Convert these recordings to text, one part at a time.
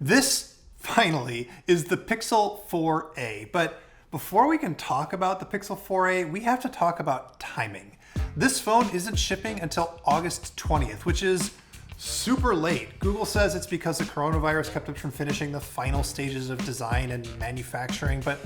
This finally is the Pixel 4a, but before we can talk about the Pixel 4a, we have to talk about timing. This phone isn't shipping until August 20th, which is super late. Google says it's because the coronavirus kept it from finishing the final stages of design and manufacturing, but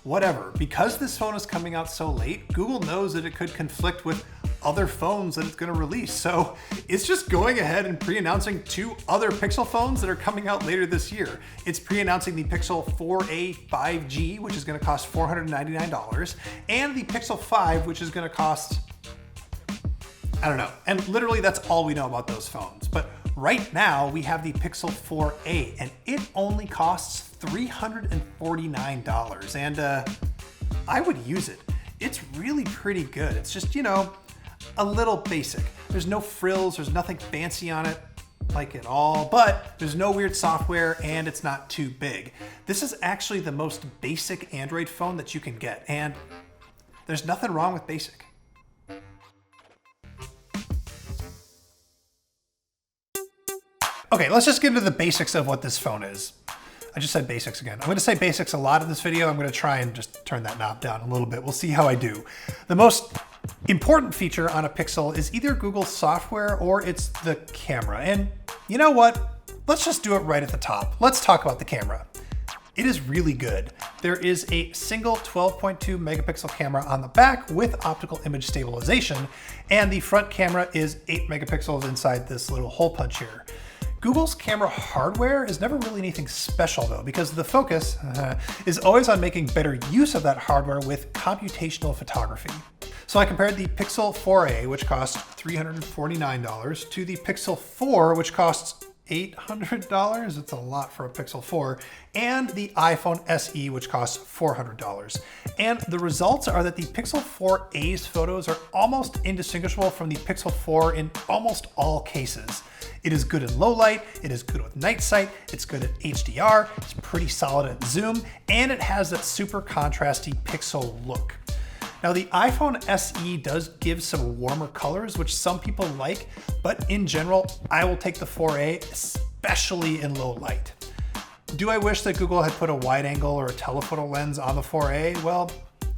whatever. Because this phone is coming out so late, Google knows that it could conflict with other phones that it's going to release. So it's just going ahead and pre-announcing two other Pixel phones that are coming out later this year. It's pre-announcing the Pixel 4a 5G, which is going to cost $499, and the Pixel 5, which is going to cost, I don't know. And literally that's all we know about those phones. But right now we have the Pixel 4a and it only costs $349. And I would use it. It's really pretty good. It's just, a little basic. There's no frills, there's nothing fancy on it like at all, but there's no weird software and it's not too big. This is actually the most basic Android phone that you can get, and there's nothing wrong with basic. Okay, let's just get into the basics of what this phone is. I just said basics again. I'm going to say basics a lot in this video. I'm going to try and just turn that knob down a little bit. We'll see how I do. The most important feature on a Pixel is either Google's software or it's the camera. And you know what? Let's just do it right at the top. Let's talk about the camera. It is really good. There is a single 12.2 megapixel camera on the back with optical image stabilization, and the front camera is 8 megapixels inside this little hole punch here. Google's camera hardware is never really anything special though, because the focus is always on making better use of that hardware with computational photography. So I compared the Pixel 4a, which costs $349, to the Pixel 4, which costs $800. It's a lot for a Pixel 4, and the iPhone SE, which costs $400. And the results are that the Pixel 4a's photos are almost indistinguishable from the Pixel 4 in almost all cases. It is good in low light, it is good with night sight, it's good at HDR, it's pretty solid at zoom, and it has that super contrasty pixel look. Now the iPhone SE does give some warmer colors, which some people like, but in general, I will take the 4a, especially in low light. Do I wish that Google had put a wide angle or a telephoto lens on the 4a? Well,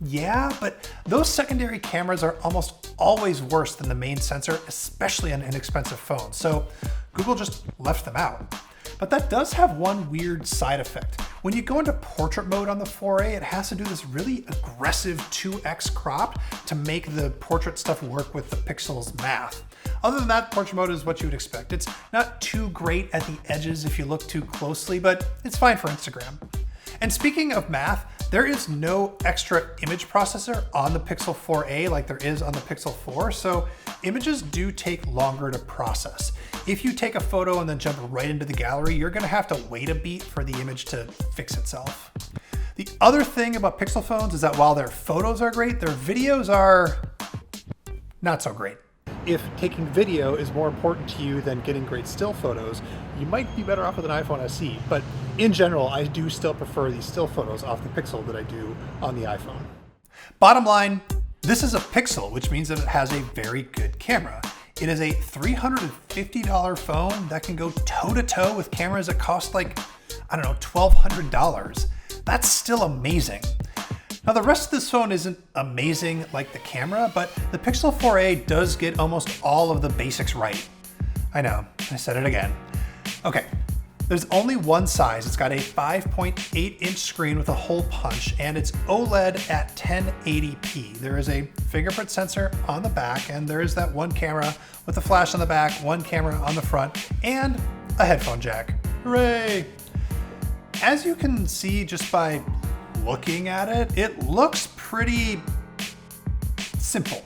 yeah, but those secondary cameras are almost always worse than the main sensor, especially on inexpensive phones. So Google just left them out. But that does have one weird side effect. When you go into portrait mode on the 4a, it has to do this really aggressive 2x crop to make the portrait stuff work with the Pixel's math. Other than that, portrait mode is what you would expect. It's not too great at the edges if you look too closely, but it's fine for Instagram. And speaking of math, there is no extra image processor on the Pixel 4a like there is on the Pixel 4, so images do take longer to process. If you take a photo and then jump right into the gallery, you're gonna have to wait a beat for the image to fix itself. The other thing about Pixel phones is that while their photos are great, their videos are not so great. If taking video is more important to you than getting great still photos, you might be better off with an iPhone SE, but in general, I do still prefer the still photos off the Pixel that I do on the iPhone. Bottom line, this is a Pixel, which means that it has a very good camera. It is a $350 phone that can go toe-to-toe with cameras that cost like, I don't know, $1,200. That's still amazing. Now the rest of this phone isn't amazing like the camera, but the Pixel 4a does get almost all of the basics right. I know, I said it again. Okay, there's only one size. It's got a 5.8 inch screen with a hole punch, and it's OLED at 1080p. There is a fingerprint sensor on the back, and there is that one camera with a flash on the back, one camera on the front, and a headphone jack. Hooray! As you can see just by looking at it, it looks pretty simple.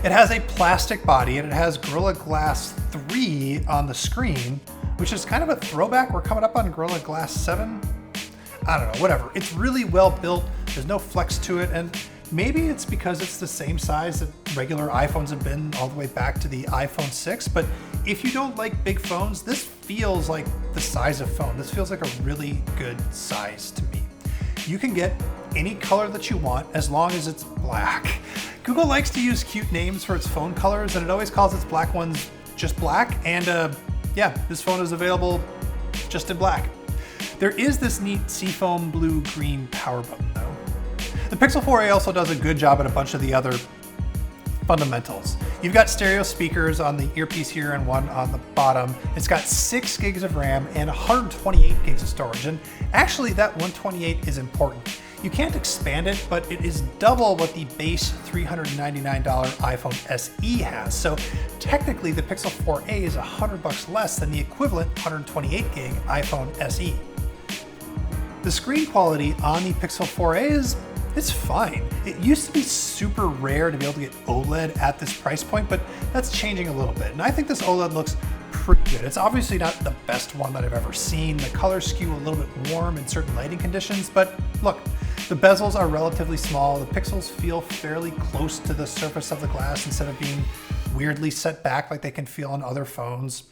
It has a plastic body and it has Gorilla Glass 3 on the screen, which is kind of a throwback. We're coming up on Gorilla Glass 7. I don't know, whatever. It's really well built. There's no flex to it, and maybe it's because it's the same size that regular iPhones have been all the way back to the iPhone 6, but if you don't like big phones, this feels like the size of phone. This feels like a really good size to me. You can get any color that you want as long as it's black. Google likes to use cute names for its phone colors, and it always calls its black ones just black, and yeah, this phone is available just in black. There is this neat seafoam blue-green power button though. The Pixel 4a also does a good job at a bunch of the other fundamentals. You've got stereo speakers on the earpiece here and one on the bottom. It's got 6 gigs of RAM and 128 gigs of storage. And actually that 128 is important. You can't expand it, but it is double what the base $399 iPhone SE has. So technically the Pixel 4a is $100 less than the equivalent 128 gig iPhone SE. The screen quality on the Pixel 4a it's fine. It used to be super rare to be able to get OLED at this price point, but that's changing a little bit. And I think this OLED looks pretty good. It's obviously not the best one that I've ever seen. The colors skew a little bit warm in certain lighting conditions, but look, the bezels are relatively small. The pixels feel fairly close to the surface of the glass instead of being weirdly set back like they can feel on other phones.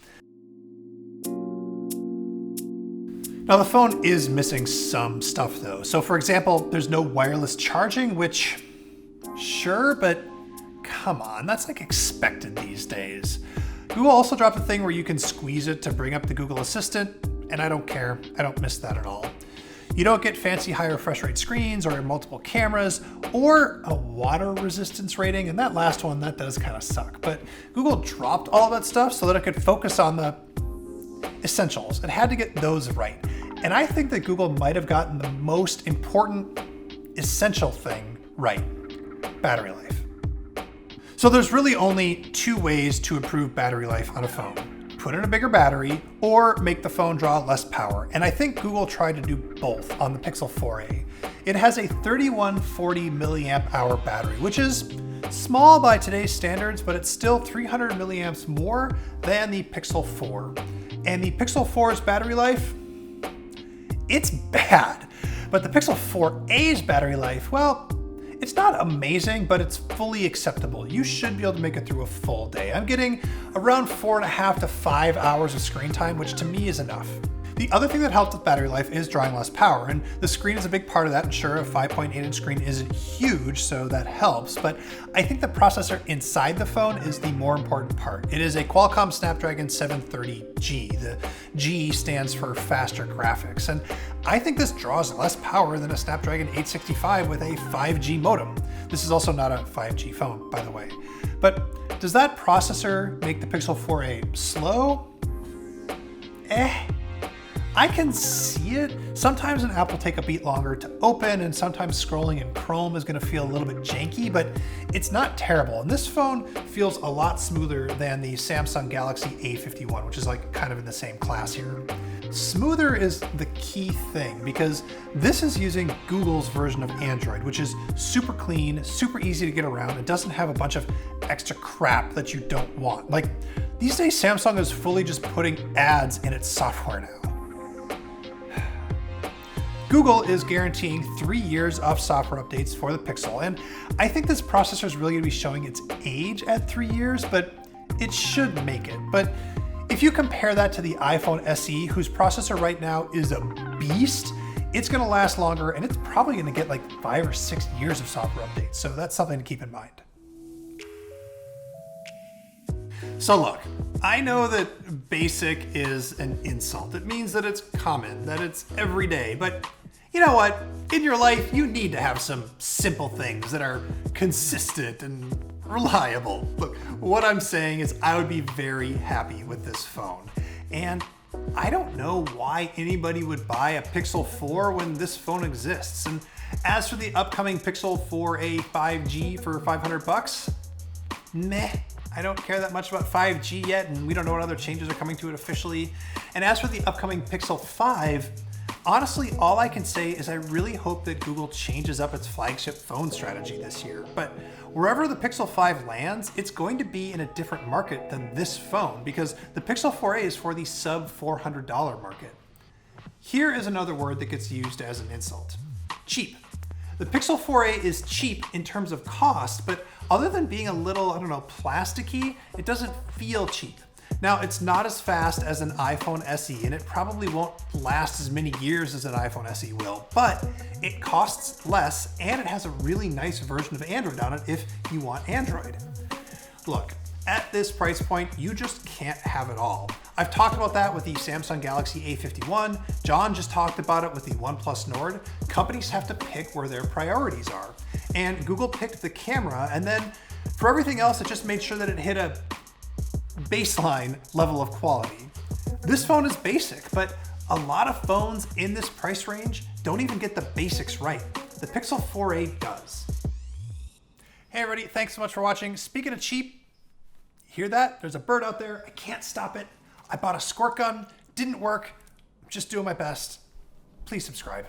Now the phone is missing some stuff though. So for example, there's no wireless charging, which sure, but come on, that's like expected these days. Google also dropped a thing where you can squeeze it to bring up the Google Assistant, and I don't care, I don't miss that at all. You don't get fancy high refresh rate screens or multiple cameras or a water resistance rating, and that last one, that does kind of suck. But Google dropped all of that stuff so that it could focus on the essentials. It had to get those right. And I think that Google might have gotten the most important essential thing right: battery life. So there's really only 2 ways to improve battery life on a phone: put in a bigger battery or make the phone draw less power. And I think Google tried to do both on the Pixel 4a. It has a 3140 milliamp hour battery, which is small by today's standards, but it's still 300 milliamps more than the Pixel 4. And the Pixel 4's battery life, it's bad. But the Pixel 4a's battery life, well, it's not amazing, but it's fully acceptable. You should be able to make it through a full day. I'm getting around 4.5 to 5 hours of screen time, which to me is enough. The other thing that helps with battery life is drawing less power, and the screen is a big part of that. And sure, a 5.8-inch screen isn't huge, so that helps, but I think the processor inside the phone is the more important part. It is a Qualcomm Snapdragon 730G. The G stands for faster graphics, and I think this draws less power than a Snapdragon 865 with a 5G modem. This is also not a 5G phone, by the way. But does that processor make the Pixel 4a slow? I can see it. Sometimes an app will take a beat longer to open, and sometimes scrolling in Chrome is gonna feel a little bit janky, but it's not terrible. And this phone feels a lot smoother than the Samsung Galaxy A51, which is like kind of in the same class here. Smoother is the key thing because this is using Google's version of Android, which is super clean, super easy to get around. It doesn't have a bunch of extra crap that you don't want. Like these days, Samsung is fully just putting ads in its software now. Google is guaranteeing 3 years of software updates for the Pixel, and I think this processor is really going to be showing its age at 3 years, but it should make it. But if you compare that to the iPhone SE, whose processor right now is a beast, it's going to last longer, and it's probably going to get like 5 or 6 years of software updates, so that's something to keep in mind. So look, I know that basic is an insult. It means that it's common, that it's everyday, but you know what? In your life, you need to have some simple things that are consistent and reliable. Look, what I'm saying is I would be very happy with this phone. And I don't know why anybody would buy a Pixel 4 when this phone exists. And as for the upcoming Pixel 4a 5G for $500, meh. I don't care that much about 5G yet, and we don't know what other changes are coming to it officially. And as for the upcoming Pixel 5, honestly, all I can say is I really hope that Google changes up its flagship phone strategy this year. But wherever the Pixel 5 lands, it's going to be in a different market than this phone because the Pixel 4a is for the sub $400 market. Here is another word that gets used as an insult: cheap. The Pixel 4a is cheap in terms of cost, but other than being a little, I don't know, plasticky, it doesn't feel cheap. Now, it's not as fast as an iPhone SE, and it probably won't last as many years as an iPhone SE will, but it costs less, and it has a really nice version of Android on it if you want Android. Look, At this price point, you just can't have it all. I've talked about that with the Samsung Galaxy A51. John just talked about it with the OnePlus Nord. Companies have to pick where their priorities are. And Google picked the camera, and then for everything else, it just made sure that it hit a baseline level of quality. This phone is basic, but a lot of phones in this price range don't even get the basics right. The Pixel 4a does. Hey everybody, thanks so much for watching. Speaking of cheap, hear that? There's a bird out there. I can't stop it. I bought a squirt gun. Didn't work. I'm just doing my best. Please subscribe.